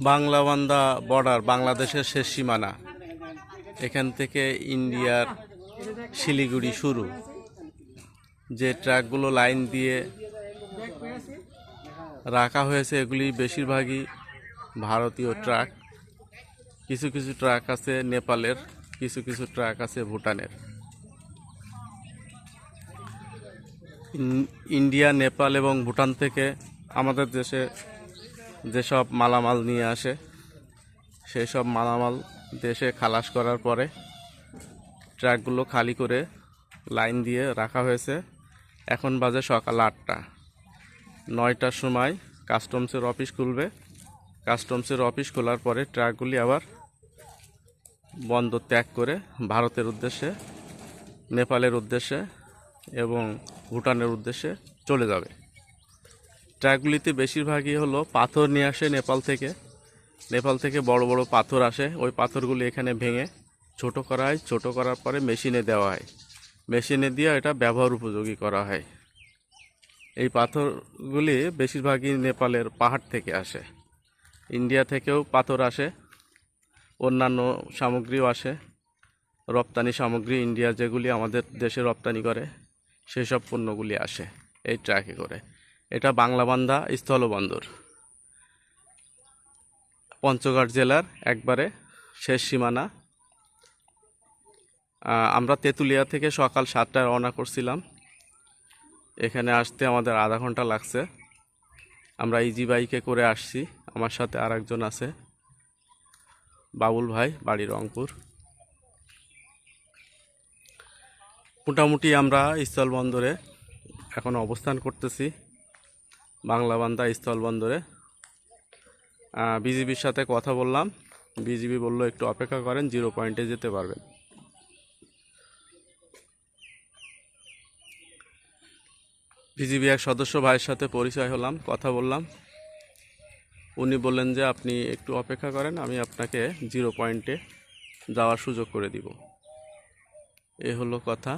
Banglabandha border বাংলাদেশের শেষ সীমানা। এখান থেকে ইন্ডিয়ার শিলিগুড়ি শুরু। যে ট্রাকগুলো লাইন দিয়ে রাখা হয়েছে এগুলি বেশিরভাগই ভারতীয় ট্রাক। কিছু কিছু ট্রাক আছে নেপালের, কিছু কিছু ট্রাক আছে ভুটানের। ইন্ডিয়া, নেপাল এবং ভুটান থেকে আমাদের দেশে যেসব মালামাল নিয়ে আসে সেই সব মালামাল দেশে খালাস করার পরে ট্রাকগুলো খালি করে লাইন দিয়ে রাখা হয়েছে। এখন বাজে সকাল 8টা। 9টার সময় কাস্টমসের অফিস খুলবে। কাস্টমসের অফিস খোলার পরে ট্রাকগুলি আবার বন্দর ত্যাগ করে ভারতের উদ্দেশ্যে, নেপালের উদ্দেশ্যে এবং ভুটানের উদ্দেশ্যে চলে যাবে। ট্রাকগুলিতে বেশিরভাগই হলো পাথর নিয়ে আসে নেপাল থেকে। নেপাল থেকে বড় বড় পাথর আসে। ওই পাথরগুলি এখানে ভেঙে ছোট করা হয়। ছোট করার পরে মেশিনে দেওয়া হয়। মেশিনে দিয়ে এটা ব্যবহার উপযোগী করা হয়। এই পাথরগুলি বেশিরভাগই নেপালের পাহাড় থেকে আসে। ইন্ডিয়া থেকেও পাথর আসে, অন্যান্য সামগ্রীও আসে। রপ্তানি সামগ্রী ইন্ডিয়া যেগুলি আমাদের দেশে রপ্তানি করে সেই সব পণ্যগুলি আসে এই ট্রাকে করে। এটা বাংলাবান্ধা স্থলবন্দর, পঞ্চগড় জেলার একবারে শেষ সীমানা। আমরা তেঁতুলিয়া থেকে সকাল 7টায় রওনা করছিলাম। এখানে আসতে আমাদের আধা ঘন্টা লাগছে। আমরা ইজি বাইকে করে আসছি। আমার সাথে আরেকজন আছে, বাবুল ভাই, বাড়ি রংপুর। মোটামুটি আমরা স্থলবন্দরে এখন অবস্থান করতেছি, বাংলাবান্ধা স্থলবন্দরে। বিজিবির সাথে কথা বললাম। বিজিবি বলল একটু অপেক্ষা করেন, 0 পয়েন্টে যেতে পারবেন। বিজিবি এক সদস্য ভাইয়ের সাথে পরিচয় হলাম, কথা বললাম। উনি বললেন যে আপনি একটু অপেক্ষা করেন, আমি আপনাকে 0 পয়েন্টে যাওয়ার সুযোগ করে দিব। এ হলো কথা।